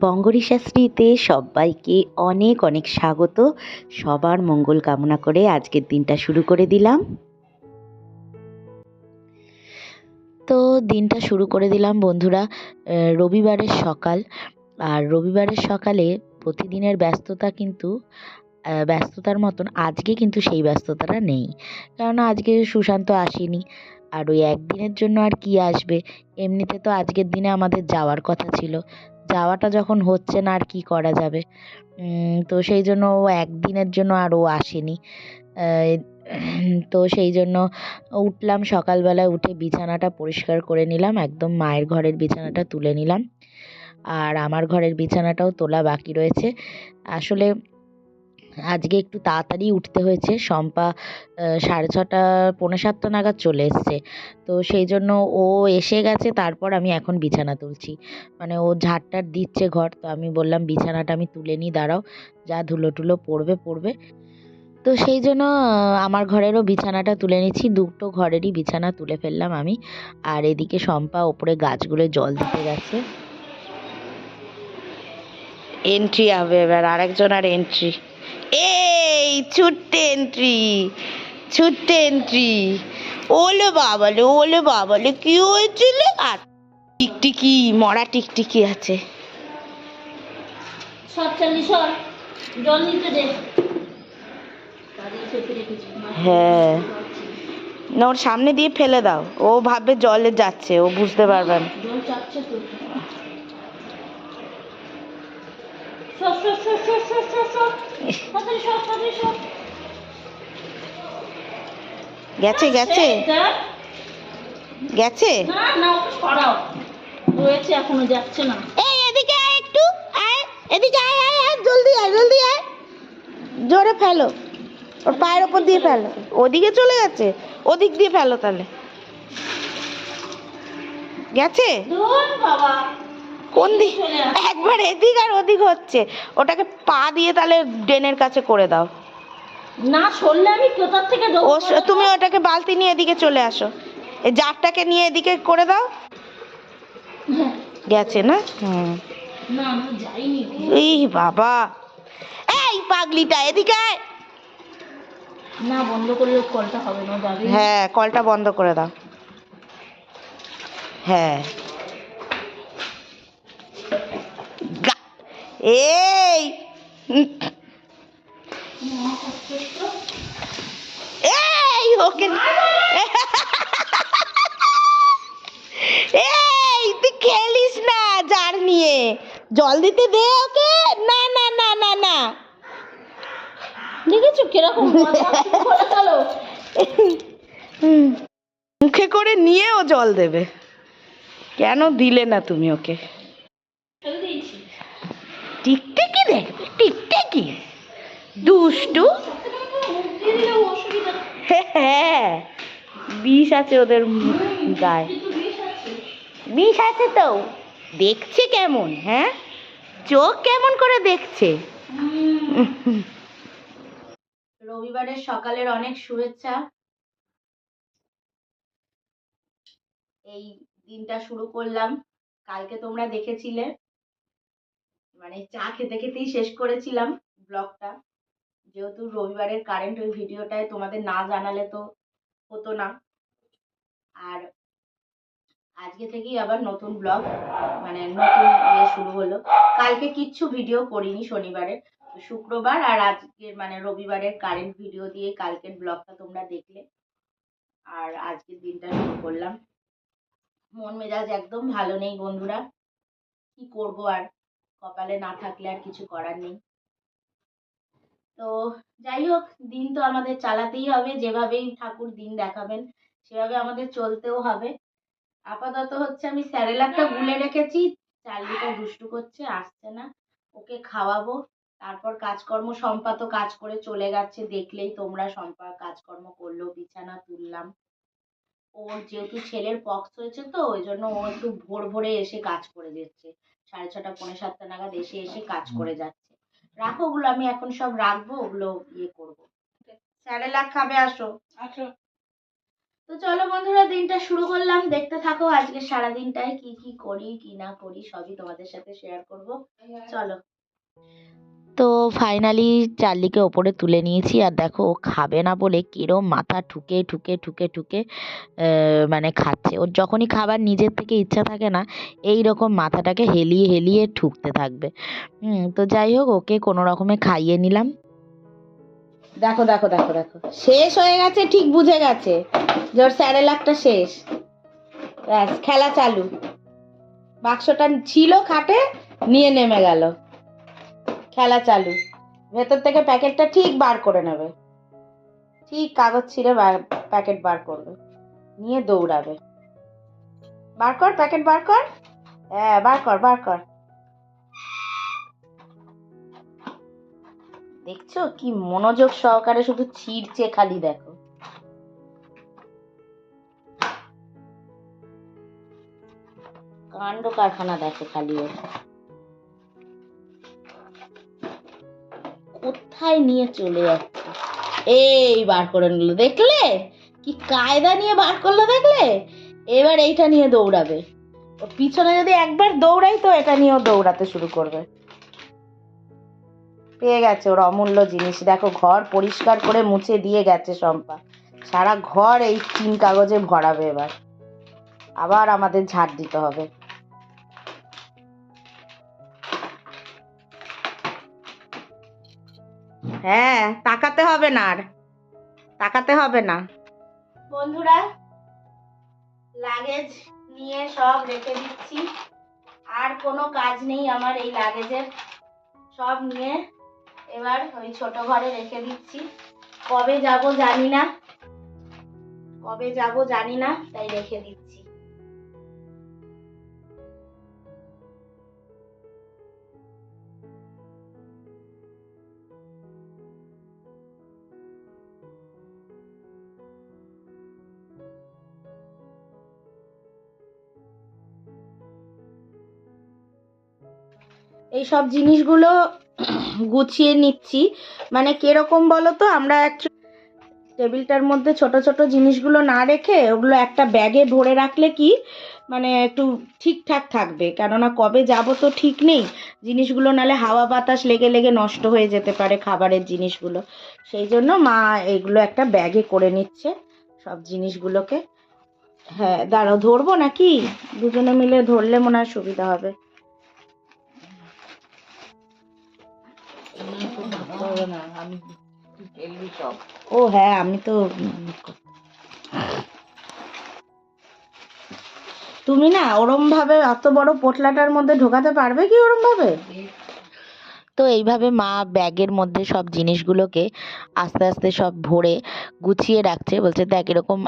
বঙ্গরিশাশ্রীতে সবাইকে অনেক অনেক স্বাগত। সবার মঙ্গল কামনা করে আজকের দিনটা শুরু করে দিলাম। তো দিনটা শুরু করে দিলাম বন্ধুরা, রবিবারের সকাল। আর রবিবারের সকালে প্রতিদিনের ব্যস্ততা কিন্তু ব্যস্ততার মতন আজকে কিন্তু সেই ব্যস্ততাটা নেই। কেননা আজকে সুশান্ত আসেনি। আর ওই একদিনের জন্য আর কি আসবে। এমনিতে তো আজকের দিনে আমাদের যাওয়ার কথা ছিল। যাওয়াটা যখন হচ্ছে না আর কি করা যাবে। তো সেই জন্য ও একদিনের জন্য আর ও আসেনি। তো সেই জন্য উঠলাম সকালবেলায়, উঠে বিছানাটা পরিষ্কার করে নিলাম, একদম মায়ের ঘরের বিছানাটা তুলে নিলাম। আর আমার ঘরের বিছানাটাও তোলা বাকি রয়েছে। আসলে আজকে একটু তাড়াতাড়ি উঠতে হয়েছে। শম্পা 6:30 পৌনে 7টা নাগাদ চলে এসছে। তো সেই জন্য ও এসে গেছে, তারপর আমি এখন বিছানা তুলছি। মানে ও ঝাড়-টাড় দিচ্ছে ঘর, তো আমি বললাম বিছানাটা আমি তুলে নিই, দাঁড়াও, যা ধুলো-টুলো পড়বে। তো সেই জন্য আমার ঘরেরও বিছানাটা তুলে নিচ্ছি। দুটো ঘরেরই বিছানা তুলে ফেললাম আমি। আর এদিকে শম্পা ওপরে গাছগুলোয় জল দিতে গেছে। এন্ট্রি হবে এবার, আরেকজনের এন্ট্রি। এই ছুট্টে এন্ট্রি। ওলে বাবালে কি হয়েছিল? আর টিকটিকি, মরা টিকটিকি আছে। হ্যাঁ, না ওর সামনে দিয়ে ফেলে দাও, ও ভাববে জলে যাচ্ছে, ও বুঝতে পারবে না। গেছে এখনো যাচ্ছে না। এই এদিকে আয়, একটু আয়, এদিকে আয়, জলদি আয়, জোরে ফেলো, ওর পায়ের ওপর দিয়ে ফেলো। ওদিকে চলে গেছে, ওদিক দিয়ে ফেলো তাহলে। গেছে কোন দিক? একবার এদিক আর ওদিক হচ্ছে। ওটাকে পা দিয়ে তাহলে ড্রেনের কাছে করে দাও। না সরলে আমি কোথা থেকে দেবো? তুমি ওটাকে বালতি নিয়ে এদিকে চলে আসো, এই জারটাকে নিয়ে এদিকে করে দাও। গেছে না? না যাইনি। এই বাবা, এই পাগলিটা এদিকে আয়। না বন্ধ করলে কলটা হবে না, যাবে। হ্যাঁ, কলটা বন্ধ করে দাও। হ্যাঁ, এই এই ওকে এই তুই খেলিস না জার নিয়ে, জল দিতে দে ওকে। না না না না না, দেখেছো কিরকম মুখে করে নিয়ে ও জল দেবে। কেন দিলে না তুমি ওকে? টিকটিকি দেখবে, টিকটিকি দুষ্টু। হ্যাঁ, বিষ আছে ওদের গায়ে, বিষ আছে তো। দেখছে কেমন, হ্যাঁ, চোখ কেমন করে দেখছে। রবিবারের সকালের অনেক শুভেচ্ছা। এই দিনটা শুরু করলাম, কালকে তোমরা দেখেছিলে, মানে চা খেতে খেতেই শেষ করেছিলাম ব্লগটা। যেহেতু রবিবারের কারেন্ট, ওই ভিডিওটায় তোমাদের না জানালে তো হতো না। আর আজকে থেকেই আবার নতুন ব্লগ, মানে নতুন শুরু হলো। কালকে কিচ্ছু ভিডিও করিনি শনিবারে, শুক্রবার আর আজকের মানে রবিবারের কারেন্ট ভিডিও দিয়ে কালকের ব্লগটা তোমরা দেখলে। আর আজকের দিনটা শুরু করলাম। মন মেজাজ একদম ভালো নেই বন্ধুরা, কি করব আর, কপালে না থাকলে আর কিছু করার নেই। তো যাই হোক, দিন তো আমাদের চালাতেই হবে, যেভাবেই ঠাকুর দিন দেখাবেন সেভাবে আমাদের চলতেও হবে। আপাতত হচ্ছে আমি স্যারেলাকটা গুলে রেখেছি, চার্লিটা দুষ্টু করছে, আসছে না, ওকে খাওয়াবো, তারপর কাজকর্ম। শম্পা তো কাজ করে চলে গেছে, দেখলেই তোমরা, শম্পা কাজকর্ম করলো, বিছানা তুললাম। ওর যেহেতু ছেলের পক্স হয়েছে তো ওই জন্য ও একটু ভোরে এসে কাজ করে যাচ্ছে, 6:30 পৌনে 7টা নাগাদ এসে কাজ করে যাচ্ছে। রাখো, ওগুলো আমি এখন সব রাখবো, ওগুলো ইয়ে করবো। স্যারেলাক খাবে, আসো। তো তো চলো বন্ধুরা, দিনটা শুরু করলাম, দেখতে থাকো। আজকে সারা দিনটায় কি কি করি কি না করি সবই তোমাদের সাথে শেয়ার করব। চলো। তো ফাইনালি চার্লিকে ওপরে তুলে নিয়েছি, আর দেখো ও খাবে না বলে কিরম মাথা ঠুকে ঠুকে ঠুকে ঠুকে মানে খাচ্ছে। ওর যখনই খাবার নিজের থেকে ইচ্ছা থাকে না, এই রকম মাথাটাকে হেলিয়ে হেলিয়ে ঠুকতে থাকবে। তো যাই হোক, ওকে কোনো রকমে খাইয়ে নিলাম। দেখো দেখো দেখো দেখো, শেষ হয়ে গেছে, ঠিক বুঝে গেছে যে ওর স্যারেলাকটা শেষ। ব্যাস, খেলা চালু। বাক্সটা ছিল খাটে, নিয়ে নেমে গেল। খেলা চালু। ভেতর থেকে প্যাকেটটা ঠিক বার করে নেবে, ঠিক কাগজ ছিঁড়ে প্যাকেট বার করবে, নিয়ে দৌড়াবে। বার কর, প্যাকেট বার কর। হ্যাঁ, বার কর বার কর। দেখছো কি মনোযোগ সহকারে শুধু ছিঁড়ছে, খালি দেখো। কাণ্ড কারখানা দেখো খালি ওর। কোথায় নিয়ে চলে যাচ্ছে। এই বার করে নিল, দেখলে কি কায়দা নিয়ে বার করলো, দেখলে? এবার এইটা নিয়ে দৌড়াবে। ও পিছনে যদি একবার দৌড়াই তো এটা নিয়েও দৌড়াতে শুরু করবে। পেয়ে গেছে ওর অমূল্য জিনিস। দেখো, ঘর পরিষ্কার করে মুছে দিয়ে গেছে শম্পা। সারা ঘর এই টিন কাগজে ভরাবে। এবার আবার আমাদের ঝাড় দিতে হবে। হ্যাঁ, তাকাতে হবে না, আর তাকাতে হবে না। বন্ধুরা, লাগেজ নিয়ে সব রেখে দিচ্ছি। আর কোনো কাজ নেই আমার এই লাগেজের। সব নিয়ে এবার ওই ছোট ঘরে রেখে দিচ্ছি। কবে যাব জানি না, কবে যাব জানি না, তাই রেখে দিচ্ছি। এই সব জিনিসগুলো গুছিয়ে নিচ্ছি। মানে কিরকম বলো তো, আমরা টেবিলটার মধ্যে ছোট ছোট জিনিসগুলো না রেখে ওগুলো একটা ব্যাগে ভরে রাখলে কি মানে একটু ঠিকঠাক থাকবে। কেননা কবে যাব তো ঠিক নেই, জিনিসগুলো নালে হাওয়া বাতাস লেগে লেগে নষ্ট হয়ে যেতে পারে খাবারের জিনিসগুলো। সেই জন্য মা এগুলো একটা ব্যাগে করে নিচ্ছে সব জিনিসগুলোকে। হ্যাঁ, দাঁড়াও, ধরবো নাকি? দুজনে মিলে ধরলে মনে হয় সুবিধা হবে। ও হ্যাঁ, আমি তো তুমি না ওরম ভাবে অত বড় পোটলাটার মধ্যে ঢোকাতে পারবে কি ওরম ভাবে? তো এইভাবে মা ব্যাগের মধ্যে সব জিনিসগুলোকে আস্তে আস্তে সব ভরে গুছিয়ে রাখছে। বলছে দেখ, এরকম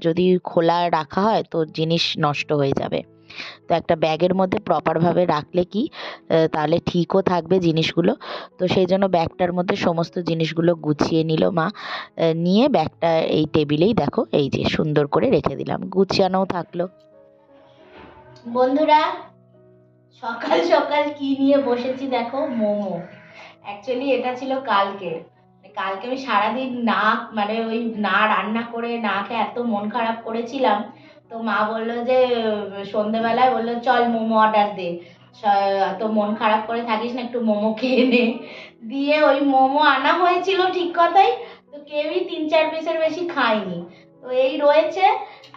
যদি খোলা রাখা হয় তো জিনিস নষ্ট হয়ে যাবে। তো একটা ব্যাগের মধ্যে প্রপারভাবে রাখলে কি তাহলে ঠিকও থাকবে জিনিসগুলো। তো সেই জন্য ব্যাগটার মধ্যে সমস্ত জিনিসগুলো গুছিয়ে নিল মা। নিয়ে ব্যাগটা এই টেবিলেই দেখো এই যে সুন্দর করে রেখে দিলাম, গুছিয়ানোও থাকলো। বন্ধুরা, সকাল সকাল কি নিয়ে বসেছি দেখো, মোমো। অ্যাকচুয়ালি এটা ছিল কালকে। কালকে আমি সারাদিন না মানে ওই না রান্না করে না খেয়ে এত মন খারাপ করেছিলাম। তো মা বললো যে সন্ধেবেলায় বললো চল মোমো অর্ডার দে, তো মন খারাপ করে থাকিস না, একটু মোমো খেয়ে নে। দিয়ে ওই মোমো আনা হয়েছিল ঠিক কথাই, তো কেউই 3-4 পিসের বেশি খায়নি। তো এই রয়েছে,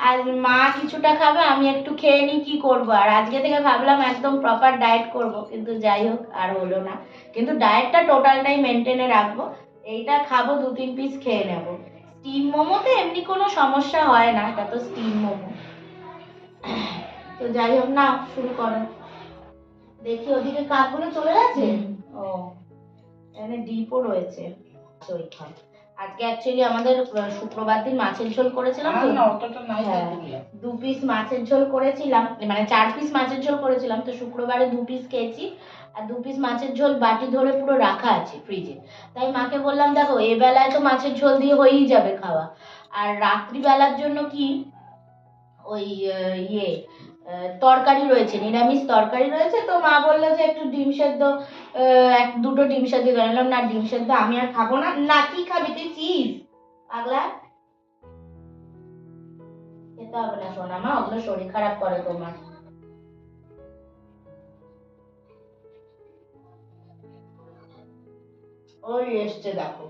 আর মা কিছুটা খাবে, আমি একটু খেয়ে নিই, কি করবো। আর আজকে থেকে ভাবলাম একদম প্রপার ডায়েট করব, কিন্তু যাই হোক আর হলো না। কিন্তু ডায়েটটা টোটালটাই মেনটেনে রাখবো। এইটা খাবো, 2-3 পিস খেয়ে নেব। স্টিম মোমোতে এমনি কোনো সমস্যা হয় না, এটা তো স্টিম মোমো। তো যাই হোক, না শুরু করো। দেখি ওদিকে কাকগুলো চলে গেছে। ও, এখানে ডিপও রয়েছে। আজকে অ্যাকচুয়ালি আমাদের শুক্রবার দিন মাছের ঝোল করেছিলাম তো। হ্যাঁ, 2 পিস মাছের ঝোল করেছিলাম, মানে 4 পিস মাছের ঝোল করেছিলাম। তো শুক্রবারে 2 পিস খেয়েছি, আর 2 পিস মাছের ঝোল বাটি ধরে পুরো রাখা আছে ফ্রিজে। তাই মাকে বললাম দেখো, এ বেলায় তো মাছের ঝোল দিয়ে হয়েই যাবে খাওয়া, আর রাত্রিবেলার জন্য কি ওই ইয়ে তরকারি রয়েছে, নিরামিষ তরকারি রয়েছে। তো মা বললো যে একটু ডিম সেদ্ধ, 1-2টো ডিম সেদ্ধ করে নিলাম। না, ডিম সেদ্ধ আমি আর খাবো না। না, কি খাবি তুই? চিজ পাগলা। খেতে হবে না সোনা মা, ওগুলো শরীর খারাপ করে তোমার। ওই এসছে দেখো।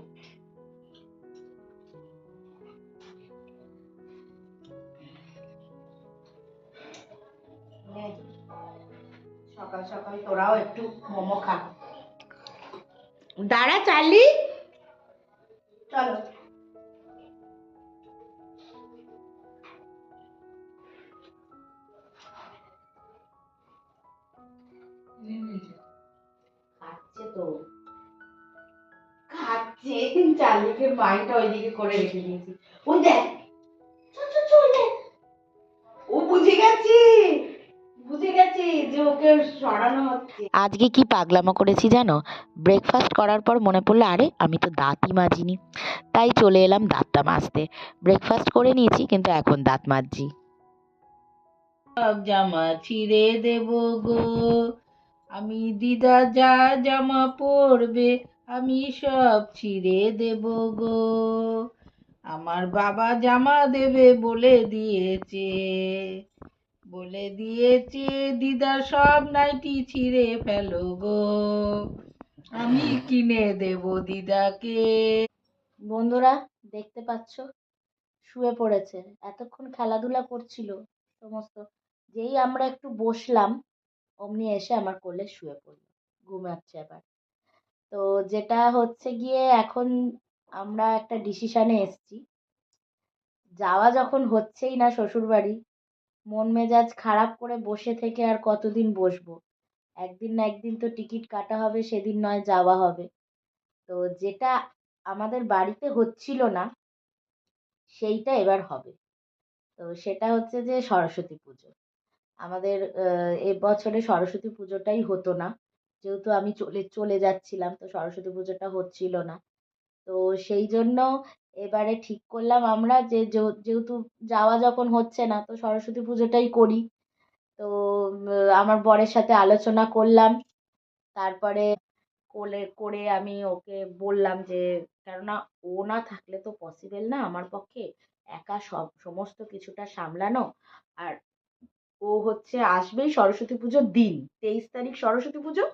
নে, সকাল সকাল তোরাও একটু মোমো খা। দাঁড়া চার্লি, চলো। খাচ্ছে তো, খাচ্ছে। চার্লিকে মাইন্ডটা ওইদিকে করে রেখে দিয়েছি। ওই দেখ, চল চল চল দেখ। ও বুঝে গেছি, বুঝে গেছি যে ওকে সরানো হচ্ছে। আজকে কি পাগলামো করেছি জানো? ব্রেকফাস্ট করার পর মনে পড়লো আরে আমি তো দাঁতই মাজিনি, তাই চলে এলাম দাঁতটা মাজতে। ব্রেকফাস্ট করে নিয়েছি কিন্তু এখন দাঁত মাজছি। সব জামা ছিঁড়ে দেব গো, আমি দিদা যা জামা পরবে আমি সব ছিঁড়ে দেব গো, আমার বাবা জামা দেবে বলে দিয়েছে, বলে দিয়েছে দিদা সব নাইটি ছিঁড়ে ফেলো গো, আমি কিনে দেব দিদাকে। বন্ধুরা দেখতে পাচ্ছ, শুয়ে পড়েছে। এতক্ষণ খেলাধুলা করছিল সমস্ত, যেই আমরা একটু বসলাম অমনি এসে আমার কোলে শুয়ে পড়লো, ঘুমাচ্ছে এবার। তো যেটা হচ্ছে গিয়ে এখন আমরা একটা ডিসিশনে এসেছি, যাওয়া যখন হচ্ছেই না শ্বশুর বাড়ি, মন মেজাজ খারাপ করে বসে থেকে আর কতদিন বসবো? একদিন না একদিন তো টিকিট কাটা হবে, সেদিন নয় যাওয়া হবে। তো যেটা আমাদের বাড়িতে হচ্ছিল না সেইটা এবার হবে। তো সেটা হচ্ছে যে সরস্বতী পুজো। আমাদের এবছরে সরস্বতী পুজোটাই হতো না, যেহেতু আমি চলে চলে যাচ্ছিলাম, তো সরস্বতী পুজোটা হচ্ছিল না। তো সেই জন্য এবারে ঠিক করলাম আমরা যে যেহেতু যাওয়া যখন হচ্ছে না তো সরস্বতী পুজোটাই করি। তো আমার বরের সাথে আলোচনা করলাম, তারপরে করে আমি ওকে বললাম যে, কেননা ও না থাকলে তো পসিবল না আমার পক্ষে একা সমস্ত কিছুটা সামলানো। আর ও হচ্ছে আসবেই সরস্বতী পুজোর দিন, 23 তারিখ সরস্বতী পুজো,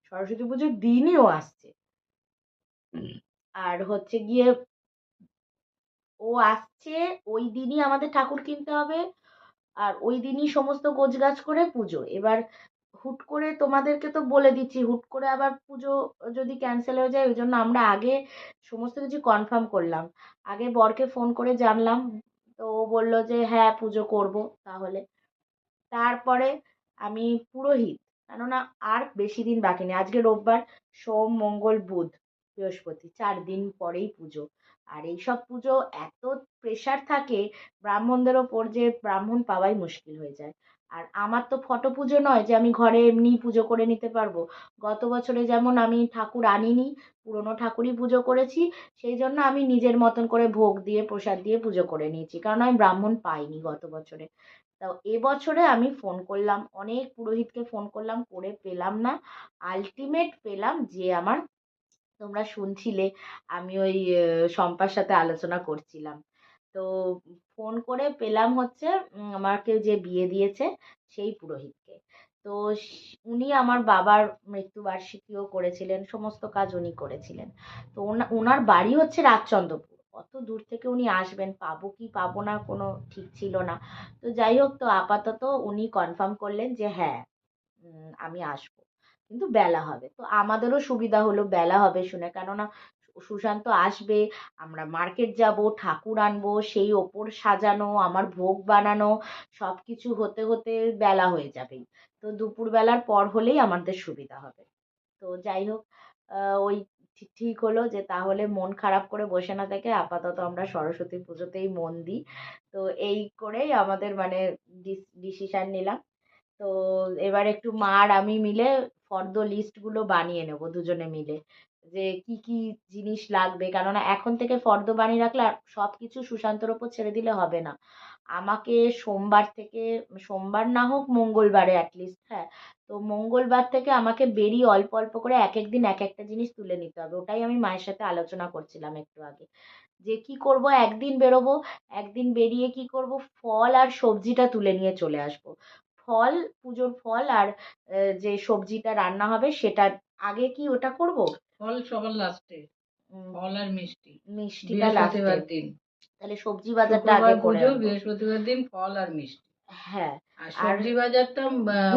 সরস্বতী পুজোর দিনই ও আসছে। আর হচ্ছে গিয়ে ও আসছে, ওই দিনই আমাদের ঠাকুর কিনতে হবে, আর ওই দিনই সমস্ত গোছগাছ করে পুজো। এবার হুট করে তোমাদেরকে তো বলে দিচ্ছি, হুট করে আবার পুজো যদি ক্যান্সেল হয়ে যায়, ওই জন্য আমরা আগে সমস্ত কিছু কনফার্ম করলাম। আগে বরকে ফোন করে জানলাম, তো ও বললো যে হ্যাঁ পুজো করব তাহলে। তারপরে আমি পুরোহিত, কেননা আর বেশি দিন বাকি নেই, আজকে রোববার, সোম মঙ্গল বুধ বৃহস্পতি, 4 দিন পরেই পুজো। আর এইসব পুজো এত প্রেশার থাকে ব্রাহ্মণদের ওপর যে ব্রাহ্মণ পাওয়াই মুশকিল হয়ে যায়। আর আমার তো ফটো পুজো নয় যে আমি ঘরে এমনি পুজো করে নিতে পারবো। গত বছরে যেমন আমি ঠাকুর আনিনি, পুরনো ঠাকুরই পুজো করেছি, সেই জন্য আমি নিজের মতন করে ভোগ দিয়ে প্রসাদ দিয়ে পুজো করে নিয়েছি, কারণ আমি ব্রাহ্মণ পাইনি গত বছরে। তো এবছরে আমি ফোন করলাম, অনেক পুরোহিতকে ফোন করলাম, করে পেলাম না। আলটিমেট পেলাম যে আমার, তোমরা শুনছিলে আমি ওই শম্পার সাথে আলোচনা করছিলাম। তো ফোন করে পেলাম হচ্ছে আমাকে যে বিয়ে দিয়েছে সেই পুরোহিতকে। তো উনি আমার বাবার মৃত্যুবার্ষিকীও করেছিলেন, সমস্ত কাজ উনি করেছিলেন। তো ওনার বাড়ি হচ্ছে রাজচন্দ্রপুর, অত দূর থেকে উনি আসবেন, পাবো কি পাবো না কোনো ঠিক ছিল না। তো যাই হোক, তো আপাতত উনি কনফার্ম করলেন যে হ্যাঁ আমি আসবো, কিন্তু বেলা হবে। তো আমাদেরও সুবিধা হলো বেলা হবে শুনে, কেননা সুশান্ত আসবে, আমরা মার্কেট যাব, ঠাকুর আনবো, সেই ওপর সাজানো, আমার ভোগ বানানো, সব কিছু হতে হতে বেলা হয়ে যাবেই। তো দুপুরবেলার পর হলেই আমাদের সুবিধা হবে। তো যাই হোক, ওই ঠিক হলো যে তাহলে মন খারাপ করে বসে না থেকে আপাতত আমরা সরস্বতী পুজোতেই মন দিই। তো এই করেই আমাদের মানে ডিসিশন নিলাম। তো এবার একটু মা আর আমি মিলে ফর্দ লিস্ট গুলো বানিয়ে নেবো দুজনে মিলে, যে কি কি জিনিস লাগবে, কেননা এখন থেকে ফর্দ বানিয়ে রাখলে আর সব কিছু সুশান্তর ওপর ছেড়ে দিলে হবে না। আমাকে সোমবার থেকে, সোমবার না হোক মঙ্গলবারে অ্যাটলিস্ট, হ্যাঁ, তো মঙ্গলবার থেকে আমাকে বেরিয়ে অল্প অল্প করে এক এক দিন এক একটা জিনিস তুলে নিতে হবে। ওটাই আমি মায়ের সাথে আলোচনা করছিলাম একটু আগে, যে কি করব। একদিন বেরোবো, একদিন বেরিয়ে কি করব, ফল আর সবজিটা তুলে নিয়ে চলে আসবো। ফল, পুজোর ফল আর যে সবজিটা রান্না হবে সেটা আগে কি ওটা করব। ফল সবার লাস্টে, উম, ফল আর মিষ্টি মিষ্টিটা লাস্টে। বৃহস্পতিবার দিন। তাহলে সবজি বাজারটা শুক্রবার আগে করে পুজো, আনবো। বৃহস্পতিবার দিন ফল আর মিষ্টি। হ্যাঁ। আর আর সবজি বাজারটা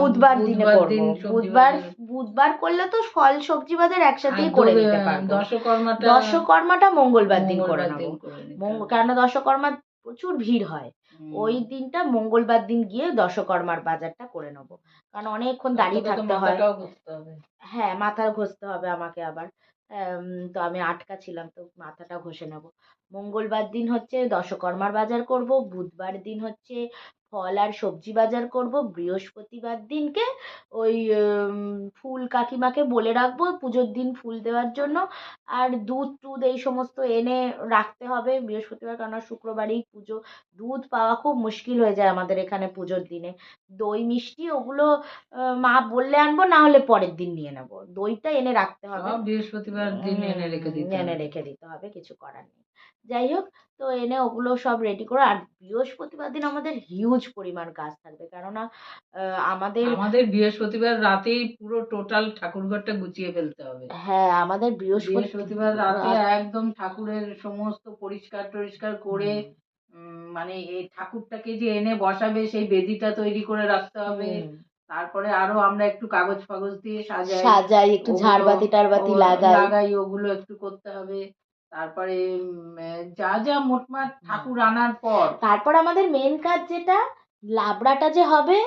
বুধবার দিনে বুধবার করব। দিন সবজি বুধবার, বাজার। বুধবার করলে তো ফল সবজি বাজার আর একসাথেই করে নিতে পারবো। দশকর্মাটা দশকর্মাটা মঙ্গলবার দিন করে মঙ্গলবার নেবো। দিন করে নিতে হবে। কেননা দশকর্মা প্রচুর ভিড় হয়। ওই দিনটা মঙ্গলবার দিন গিয়ে দশকর্মার বাজারটা করে নেবো, কারণ অনেকক্ষণ দাঁড়িয়ে তোকে তো থাকতে হয়। মাথাটাও ঘষতে হবে। হ্যাঁ, মাথা ঘষতে হবে আমাকে আবার। তো আমি আটকা ছিলাম, তো মাথাটা ঘষে নেব। মঙ্গলবার দিন হচ্ছে দশকর্মার বাজার করব, বুধবার দিন হচ্ছে ফল আর সবজি বাজার করব, বৃহস্পতিবার দিনকে ওই ফুল কাকিমাকে বলে রাখবো পুজোর দিন ফুল দেওয়ার জন্য। আর দুধ টুধ এই সমস্ত এনে রাখতে হবে বৃহস্পতিবার, কেননা শুক্রবারেই পুজো। দুধ পাওয়া খুব মুশকিল হয়ে যায় আমাদের এখানে পুজোর দিনে। দই মিষ্টি ওগুলো মা বললে আনবো, না হলে পরের দিন নিয়ে নেবো। দইটা এনে রাখতে হবে। সব বৃহস্পতিবার দিন এনে রেখে দিতে এনে হবে। রেখে দিতে হবে, কিছু করার নেই। যাই হোক, তো এনে ওগুলো সব রেডি করো। আর বৃহস্পতিবার দিন আমাদের হিউজ পরিমাণ কাজ থাকবে, কেননা আমাদের বৃহস্পতিবার রাতেই পুরো টোটাল ঠাকুরঘরটা গুছিয়ে ফেলতে হবে। হ্যাঁ, আমাদের বৃহস্পতিবার রাতে একদম ঠাকুরের সমস্ত পরিষ্কার টরিষ্কার করে মানে এই ঠাকুরটাকে যে এনে বসাবে সেই বেদিটা তৈরি করে রাখতে হবে। তারপরে আরো আমরা একটু কাগজ ফাগজ দিয়ে সাজাই, একটু ঝাড়বাতি টাড়বাতি লাগাই, ওগুলো একটু করতে হবে। তারপরে যা যা মোটমাট ঠাকুর আনার পর, তারপর আমাদের মেন কাজ যেটা, লাবড়াটা যে হবে,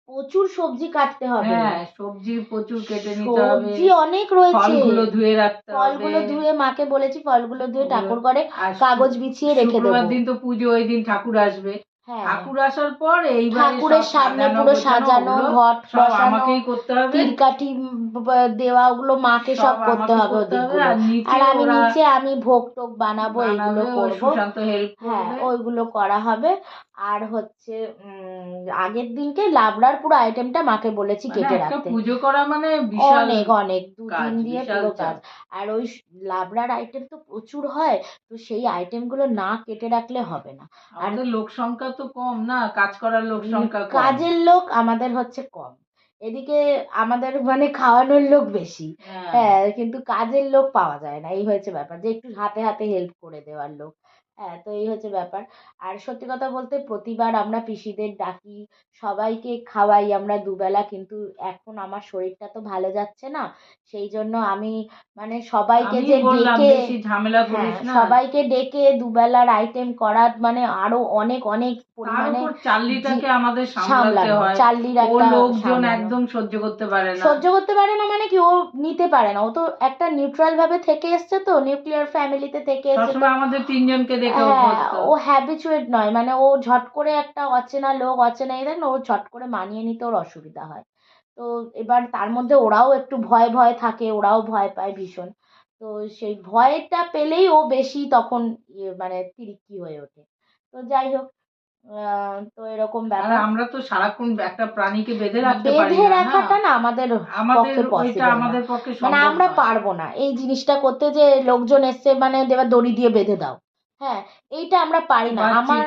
প্রচুর সবজি কাটতে হবে। হ্যাঁ, সবজি প্রচুর কেটে নিতে হবে। সবজি অনেক রয়েছে। ফলগুলো ধুয়ে রাখতে হবে। ফলগুলো ধুয়ে, মাকে বলেছি ফলগুলো ধুয়ে ঠাকুর ঘরে আর কাগজ বিছিয়ে রেখে দেবো। শুক্রবার দিন তো পুজো, ওই দিন ঠাকুর আসবে। হ্যাঁ, ঠাকুর আসার পর এইবারে ঠাকুরের সামনে পুরো সাজানো, ঘট সব বসানো, আমাকেই করতে হবে। তিলকাঠি দেওয়া, ওগুলো মাকে সব করতে হবে ওদিকগুলো। আর আমি নিচে আমি ভোগ টোগ বানাবো, এইগুলো করবো। সুশান্ত হেল্প হ্যাঁ, করবে। ওইগুলো করা হবে। আর হচ্ছে আগের দিনকে লাবড়ার পুরো আইটেমটা মাকে বলেছি কেটে একটা রাখতে। পুজো করা মানে বিশাল অনেক অনেক 2-3 দিয়ে বিশাল পুরো কাজ। চাপ। আর ওই লাবড়ার আইটেম তো প্রচুর হয়, তো সেই আইটেমগুলো না কেটে রাখলে হবে না। আর আমাদের লোক সংখ্যা তো কম না, কাজ করার লোক সংখ্যা কম। কাজের লোক আমাদের হচ্ছে কম, এদিকে আমাদের মানে খাওয়ানোর লোক বেশি। হ্যাঁ, কিন্তু কাজের লোক পাওয়া যায় না, এই হয়েছে ব্যাপার, যে একটু হাতে হাতে হেল্প করে দেওয়ার লোক। হ্যাঁ, তো এই হচ্ছে ব্যাপার। আর সত্যি কথা বলতে প্রতিবার আমরা পিসিদের ডাকি, সবাইকে খাওয়াই আমরা দুবেলা, কিন্তু এখন আমার শরীরটা তো ভালো যাচ্ছে না, সেই জন্য আমি মানে সবাইকে যে ডেকে, ঝামেলা হ্যাঁ, করিস না। সবাইকে ডেকে দুবেলার আইটেম করার মানে আরো অনেক অনেক পরিমাণে চার্লিটাকে আমাদের সামলাতে হয়। চার্লির ও একটা লোকজন একদম সহ্য করতে পারে না। সহ্য করতে পারে না মানে কি, ও নিতে পারে না। ও তো একটা নিউট্রাল ভাবে থেকে এসছে, তো নিউক্লিয়ার ফ্যামিলিতে থেকে এসছে, সবসময় আমাদের তিনজনকে দেখে অভ্যস্ত। ও হ্যাবিচুয়েট নয়, মানে ও ঝট করে একটা অচেনা লোক, অচেনা এই দেখ না, ও ঝট করে মানিয়ে নিতে ওর অসুবিধা হয়। তো এবার তার মধ্যে ওরাও একটু ভয় ভয় থাকে, ওরাও ভয় পায় ভীষণ। তো সেই ভয়টা পেলেই ও বেশি তখন মানে তিরিক্কি হয়ে ওঠে। তো যাই হোক, তো এরকম আর ব্যাপার। আমরা তো সারাক্ষণ একটা প্রাণীকে বেঁধে রাখতে পারি বেঁধে না। রাখাটা না আমাদের পক্ষে পসিবল না, আমাদের পক্ষে মানে সম্ভব আমরা নয়। পারবো না এই জিনিসটা করতে, যে লোকজন এসছে মানে এবার দড়ি দিয়ে বেঁধে দাও। হ্যাঁ, এইটা আমরা পারি না। আমার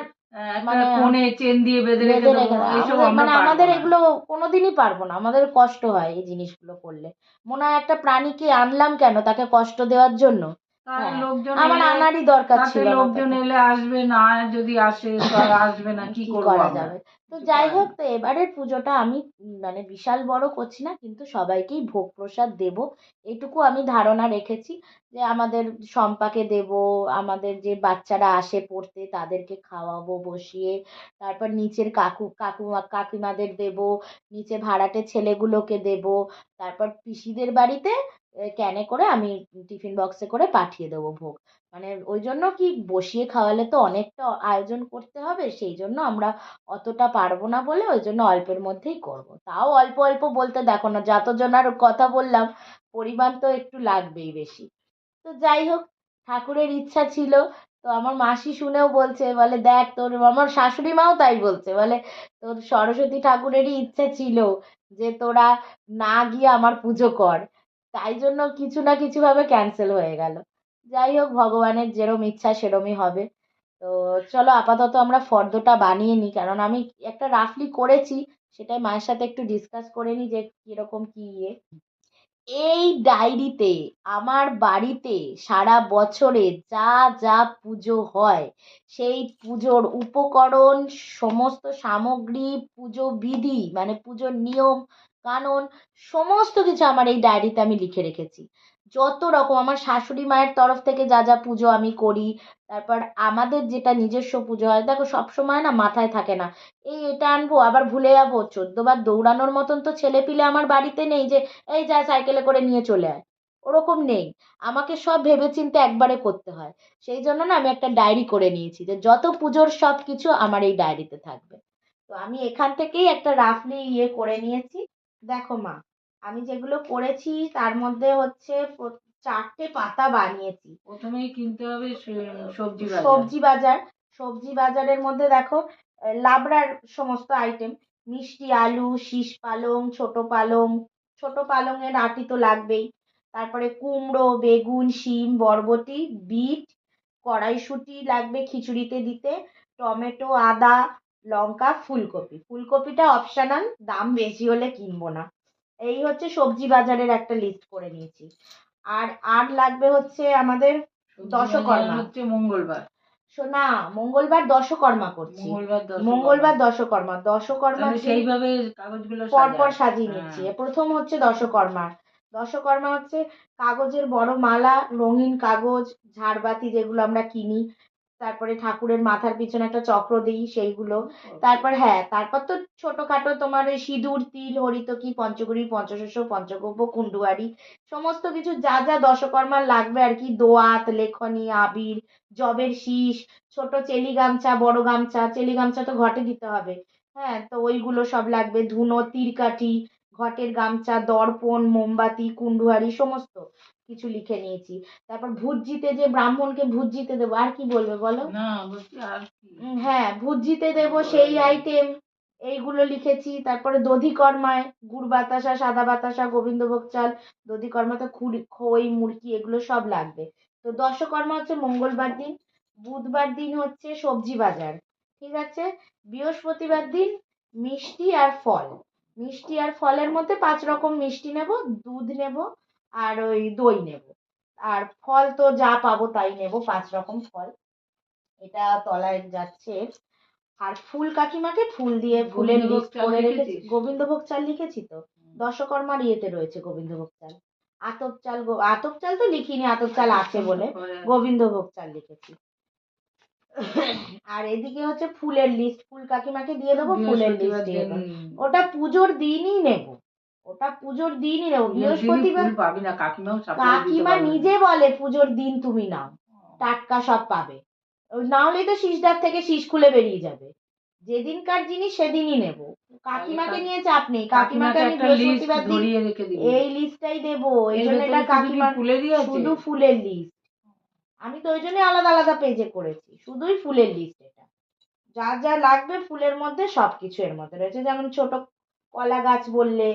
মানে কোণে চেন দিয়ে বেঁধে রেখে দেবো, এইসব আমরা মানে আমাদের এগুলো কোনোদিনই পারবো না, আমাদের কষ্ট হয় এই জিনিসগুলো করলে। মনে হয় একটা প্রাণীকে আনলাম কেন, তাকে কষ্ট দেওয়ার জন্য? হ্যাঁ, আমার আনারই দরকার ছিল না। লোকজন এলে আসবে, না যদি আসে তো আর আসবে না, কি করবো করা আমরা? যাবে? তো যাই হোক, তো এবারের পুজোটা আমি মানে বিশাল বড় করছি না, কিন্তু সবাইকেই ভোগ প্রসাদ দেব, এটুকু আমি ধারণা রেখেছি। যে আমাদের শম্পাকে দেব, আমাদের যে বাচ্চারা আসে পড়তে তাদেরকে খাওয়াবো বসিয়ে, তারপর নিচের কাকিমাদের দেব, নিচে ভাড়াটে ছেলেগুলোকে দেব, তারপর পিসিদের বাড়িতে ক্যানে করে আমি টিফিন বক্সে করে পাঠিয়ে দেবো ভোগ। মানে ওই জন্য কি, বসিয়ে খাওয়ালে তো অনেকটা আয়োজন করতে হবে, সেই জন্য আমরা অতটা পারবো না বলে ওই জন্য অল্পের মধ্যেই করব। তাও অল্প অল্প বলতে দেখো না, যতজনার কথা বললাম, পরিমাণ তো একটু লাগবেই বেশি। তো যাই হোক, ঠাকুরের ইচ্ছা ছিল। তো আমার মাসি শুনেও বলছে, বলে দেখ তোর, আমার শাশুড়ি মাও তাই বলছে, বলে তোর সরস্বতী ঠাকুরেরই ইচ্ছা ছিল যে তোরা না গিয়ে আমার পুজো কর, তাই জন্য কিছু না কিছু ভাবে ক্যান্সেল হয়ে গেল। যাই হোক, ভগবানের যেরম ইচ্ছা সেরমই হবে। তো চলো আপাতত আমরা ফর্দটা বানিয়ে নিই, কারণ আমি একটা রাফলি করেছি, সেটাই মায়ের সাথে একটু ডিসকাস করে নিই যে কিরকম কি ইয়ে। এই ডায়েরিতে আমার বাড়িতে সারা বছরে যা যা পুজো হয়, সেই পুজোর উপকরণ, সমস্ত সামগ্রী, পুজো বিধি মানে পুজোর নিয়ম কানুন, সমস্ত কিছু আমার এই ডায়েরিতে আমি লিখে রেখেছি। যত রকম আমার শাশুড়ি মায়ের তরফ থেকে যা যা পুজো আমি করি, তারপর আমাদের যেটা নিজস্ব পুজো হয়, দেখো সবসময় না মাথায় থাকে না, এটা আনবো আবার ভুলে যাবো, 14 বার দৌড়ানোর মতন তো ছেলেপিলে আমার বাড়িতে নেই যে এই যা সাইকেলে করে নিয়ে চলে আয়, ওরকম নেই। আমাকে সব ভেবেচিন্তে একবারে করতে হয়। সেই জন্য না আমি একটা ডায়েরি করে নিয়েছি যে যত পুজোর সব কিছু আমার এই ডায়েরিতে থাকবে। তো আমি এখান থেকেই একটা রাফলি ইয়ে করে নিয়েছি। দেখো মা, আমি যেগুলো করেছি তার মধ্যে হচ্ছে 4টে পাতা বানিয়েছি। প্রথমেই কিনতে হবে সবজি বাজার। সবজি বাজার, সবজি বাজারের মধ্যে দেখো লাবড়ার সমস্ত আইটেম, মিষ্টি আলু, শীষ পালং, ছোট পালংয়ের আঁটি তো লাগবেই, তারপরে কুমড়ো, বেগুন, শিম, বরবটি, বিট, কড়াইশুঁটি লাগবে খিচুড়িতে দিতে, টমেটো, আদা, লঙ্কা, ফুলকপি, ফুলকপিটা অপশনাল, দাম বেশি হলে কিনবো না। এই হচ্ছে সবজি বাজারের একটা লিস্ট করে নিয়েছি। আর আর লাগবে হচ্ছে আমাদের সবজি দশকর্মা। বাজার হচ্ছে মঙ্গলবার। না, মঙ্গলবার দশকর্মা করছি। মঙ্গলবার দশকর্মা, দশকর্মার দিন সেইভাবে কাগজগুলো পরপর সাজিয়ে হ্যাঁ। নিচ্ছি। প্রথম হচ্ছে দশকর্মা। দশকর্মা হচ্ছে কাগজের বড় মালা, রঙিন কাগজ, ঝাড়বাতি যেগুলো আমরা কিনি, তারপরে ঠাকুরের মাথার পিছনে একটা চক্র দিই সেইগুলো, তারপর হ্যাঁ, তারপর তো ছোটখাটো তোমার ওই সিঁদুর, তিল, হরিতকি, পঞ্চগড়ি, পঞ্চশস্য, পঞ্চগব্য, কুন্ডুয়ারি, সমস্ত কিছু যা যা দশকর্মার লাগবে আর কি, দোয়াত, লেখনী, আবির, জবের শীষ, ছোট চেলি গামছা, বড় গামছা, চেলি গামছা তো ঘটে দিতে হবে, হ্যাঁ, তো ওইগুলো সব লাগবে, ধুনো, তীরকাঠি, ঘটের গামছা, দর্পণ, মোমবাতি, কুন্ডুয়ারি, সমস্ত কিছু লিখে নিয়েছি। তারপর ভুজিতে যে ব্রাহ্মণকে ভুজিতে দেবো, আর কি বলবে বলো? না বলছি আর কি, হ্যাঁ, ভুজিতে দেবো সেই আইটেম, এইগুলো লিখেছি। তারপরে দধিকর্মায় গুড় বাতাসা, সাদা বাতাসা, গোবিন্দভোগ চাল, দধিকর্মাতে খই, মুড়কি, এগুলো সব লাগবে। তো দশকর্মা হচ্ছে মঙ্গলবার দিন। বুধবার দিন হচ্ছে সবজি বাজার, ঠিক আছে। বৃহস্পতিবার দিন মিষ্টি আর ফল। মিষ্টি আর ফলের মধ্যে 5 রকম মিষ্টি নেব, দুধ নেব, আর ওই দই নেব। আর ফল তো যা পাবো তাই নেব, 5 রকম ফল। এটা তলায় যাচ্ছে। আর ফুল কাকিমাকে ফুল দিয়ে ফুলের গোবিন্দভোগ লিস্ট চাল করে রেখেছি। লিখেছিস? গোবিন্দভোগ চাল লিখেছি তো, দশকর্মার ইয়েতে রয়েছে গোবিন্দভোগ চাল। আতপ চাল, আতপ চাল তো লিখিনি, আতপ চাল আছে বলে গোবিন্দভোগ চাল লিখেছি। আর এদিকে হচ্ছে ফুলের লিস্ট, ফুল কাকিমাকে দিয়ে দেবো, ফুলের লিস্ট দিয়ে দেবো। ওটা পুজোর দিনই নেব, ওটা পুজোর দিনই নেব। বৃহস্পতিবার পাবি না, কাকিমাও কাকিমা নিজে বলে পুজোর দিন তুমি নাও, টাটকা সব পাবে। না হলেই তো শীষদার থেকে শীষ খুলে বেরিয়ে যাবে। যেদিনকার জিনিস সেদিনই নেব, কাকিমাকে নিয়ে চাপ নেই। কাকিমাকে আমি বৃহস্পতিবার দিন এই লিস্টটাই দেবো, এই জন্য এটা কাকিমা শুধু ফুলের লিস্ট। আমি তো ওই জন্য আলাদা আলাদা পেজে করেছি, শুধুই ফুলের লিস্ট। এটা যা যা লাগবে ফুলের মধ্যে সবকিছু এর মধ্যে রয়েছে। যেমন ছোট কলা গাছ বললে,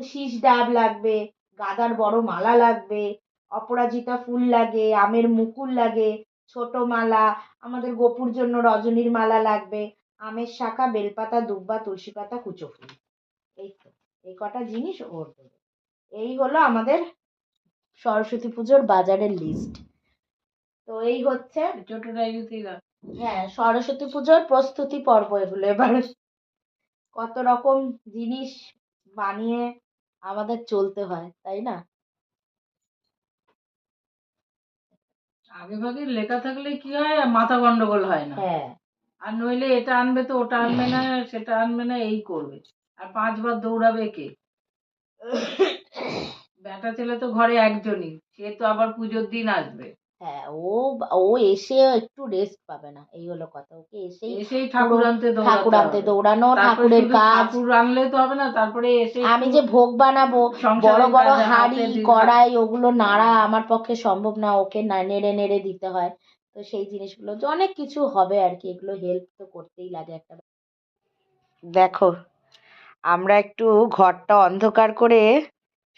শীষ ডাব লাগবে, গাঁদার বড় মালা লাগবে, অপরাজিতা ফুল লাগে, আমের মুকুল লাগে, ছোট মালা, আমাদের গোপুর জন্য রজনীর মালা লাগবে, আমের শাখা, বেলপাতা, দুব্বা, তুলসী পাতা, কুচো ফুল। এই তো, এই কটা জিনিস ওর দেবে। এই হলো আমাদের সরস্বতী পুজোর বাজারের লিস্ট। তো এই হচ্ছে ছোট ডায়েরিতেই রাখ। হ্যাঁ, সরস্বতী পুজোর প্রস্তুতি পর্ব এগুলো। এবার কত রকম জিনিস বানিয়ে আমাদের চলতে হয়, তাই না? আগে ভাগে লেখা থাকলে কি হয়, মাথা গন্ডগোল হয় না। হ্যাঁ, আর নইলে এটা আনবে তো ওটা আনবে না, সেটা আনবে না, এই করবে। আর 5 বার দৌড়াবে কে? বেটা ছেলে তো ঘরে একজনই, সে তো আবার পুজোর দিন আসবে। হ্যাঁ, ও এসে একটু রেস্ট পাবে না, এই হলো কথা। ওকে এসেই এসেই পুরো ঠাকুর আনতে ঠাকুর দৌড়াতে আনতে হবে। দৌড়ানো, তারপরে ঠাকুরের শুধু কাজ। ঠাকুর আনলে তো হবে না, তারপরে এসে আমি একটু যে ভোগ বানাবো, বড় সংসারের বড় কাজ হাঁড়ি হাতে কড়াই ওগুলো নাড়া আমার পক্ষে সম্ভব না, ওকে নেড়ে নেড়ে দিতে হয়। তো সেই জিনিসগুলো যে অনেক কিছু হবে আর কি, এগুলো হেল্প তো করতেই লাগে একটা। দেখো, আমরা একটু ঘরটা অন্ধকার করে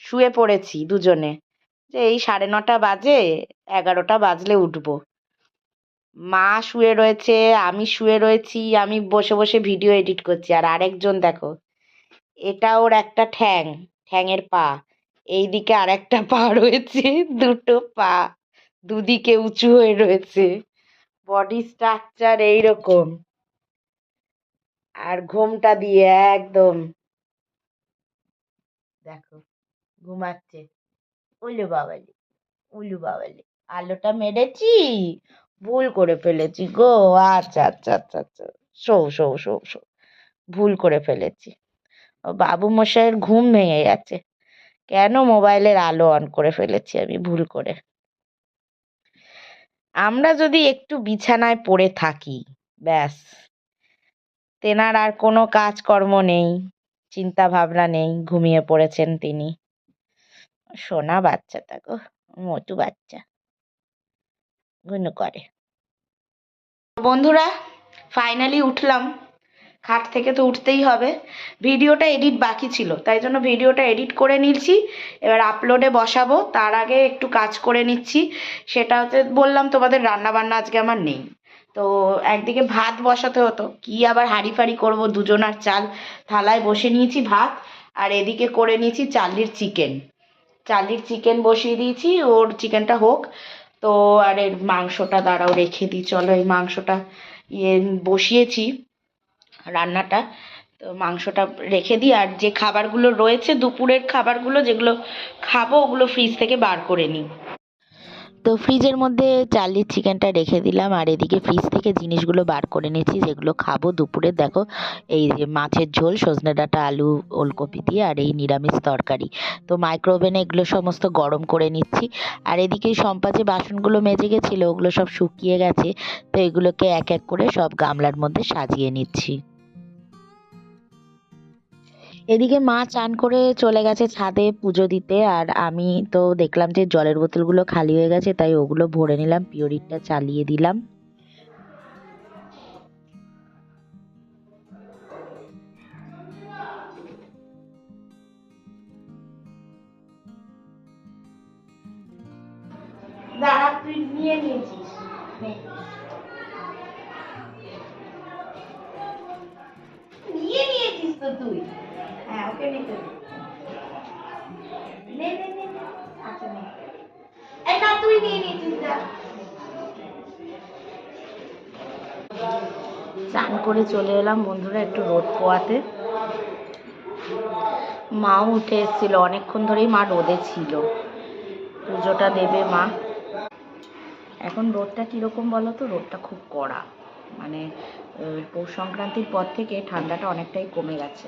শুয়ে পড়েছি দুজনে, যে এই 9:30 বাজে, 11টা বাজলে উঠবো। মা শুয়ে রয়েছে, আমি শুয়ে রয়েছি, আমি বসে বসে ভিডিও এডিট করছি। আর আরেকজন দেখো, এটা ওর একটা ঠ্যাং, ঠ্যাঙের পা, এইদিকে আর একটা পা রয়েছে, দুটো পা দুদিকে উঁচু হয়ে রয়েছে, বডি স্ট্রাকচার এইরকম। আর ঘোমটা দিয়ে একদম দেখো ঘুমাচ্ছে। উলু বাবালি, উলু বাবালি, আলোটা মেরেছি, ভুল করে ফেলেছি গো। আচ্ছা আচ্ছা আচ্ছা আচ্ছা, শো শো শো শো, ভুল করে ফেলেছি। ও বাবু মশাইয়ের ঘুম ভেঙে গেছে, কেন মোবাইলের আলো অন করে ফেলেছি আমি ভুল করে। আমরা যদি একটু বিছানায় পড়ে থাকি, ব্যাস, তেনার আর কোনো কাজকর্ম নেই, চিন্তা ভাবনা নেই, ঘুমিয়ে পড়েছেন তিনি। সোনা বাচ্চাটা গো, মোটু বাচ্চা, ঘুনু করে। বন্ধুরা, ফাইনালি উঠলাম খাট থেকে, তো উঠতেই হবে। ভিডিওটা এডিট বাকি ছিল, তাই জন্য ভিডিওটা এডিট করে নিচ্ছি, এবার আপলোডে বসাবো। তার আগে একটু কাজ করে নিচ্ছি, সেটা হচ্ছে বললাম তোমাদের রান্না বান্না আজকে আমার নেই। তো একদিকে ভাত বসাতে হতো, কি আবার হাঁড়ি ফাড়ি করবো, দুজনার চাল, থালায় বসে নিয়েছি ভাত। আর এদিকে করে নিয়েছি চার্লির চিকেন, চার্লির চিকেন বসিয়ে দিয়েছি, ওর চিকেনটা হোক। তো আর এর মাংসটা দাঁড়াও রেখে দিই, চলো এই মাংসটা বসিয়েছি রান্নাটা, তো মাংসটা রেখে দিই। আর যে খাবারগুলো রয়েছে দুপুরের খাবারগুলো যেগুলো খাবো, ওগুলো ফ্রিজ থেকে বার করে নিই। তো ফ্রিজের মধ্যে চার্লির চিকেনটা রেখে দিলাম, আর এদিকে ফ্রিজ থেকে জিনিসগুলো বার করে নিচ্ছি যেগুলো খাবো দুপুরে। দেখো, এই যে মাছের ঝোল, সজনে ডাঁটা, আলু, ওলকপি দিয়ে, আর এই নিরামিষ তরকারি। তো মাইক্রোওভেনে এগুলো সমস্ত গরম করে নিচ্ছি। আর এদিকে শম্পা যে বাসনগুলো মেজে গেছিলো, ওগুলো সব শুকিয়ে গেছে, তো এগুলোকে এক এক করে সব গামলার মধ্যে সাজিয়ে নিচ্ছি। এদিকে মা চান করে চলে গেছে ছাদে পুজো দিতে, আর আমি তো দেখলাম যে জলের বোতলগুলো খালি হয়ে গেছে, তাই ওগুলো ভরে নিলাম, পিওরিটটা চালিয়ে দিলাম। দাঁড়া, তুই নিয়ে নিয়েছিস, নে। নিয়ে নিয়েছিস তো তুই, হ্যাঁ ওকে নিতে দে। নে নে নে নে। আচ্ছা নে, এই না তুই নিয়ে নিয়েছিস, যা। চান করে চলে এলাম বন্ধুরা একটু রোদ পোয়াতে। মাও উঠে এসেছিল, অনেকক্ষণ ধরেই মা রোদে ছিল, পুজোটা দেবে মা। এখন রোদটা কীরকম বলো তো, রোদটা খুব কড়া, মানে পৌষ সংক্রান্তির পর থেকে ঠান্ডাটা অনেকটাই কমে গেছে,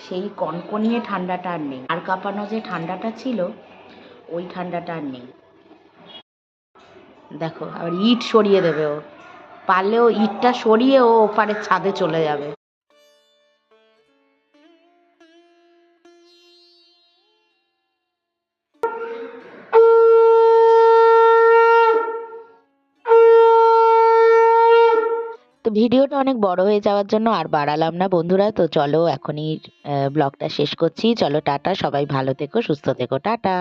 সেই কনকনিয়ে ঠান্ডাটা আর নেই, আর কাঁপানো যে ঠান্ডাটা ছিল ওই ঠান্ডাটা আর নেই। দেখো, আবার ইট সরিয়ে দেবে ও, পারলেও ইটটা সরিয়ে ও ওপারের ছাদে চলে যাবে। তো ভিডিওটা অনেক বড় হয়ে যাওয়ার জন্য আর বাড়ালাম না বন্ধুরা, তো চলো এখনই ব্লগটা শেষ করছি। চলো টাটা, সবাই ভালো থেকো, সুস্থ থেকো, টাটা।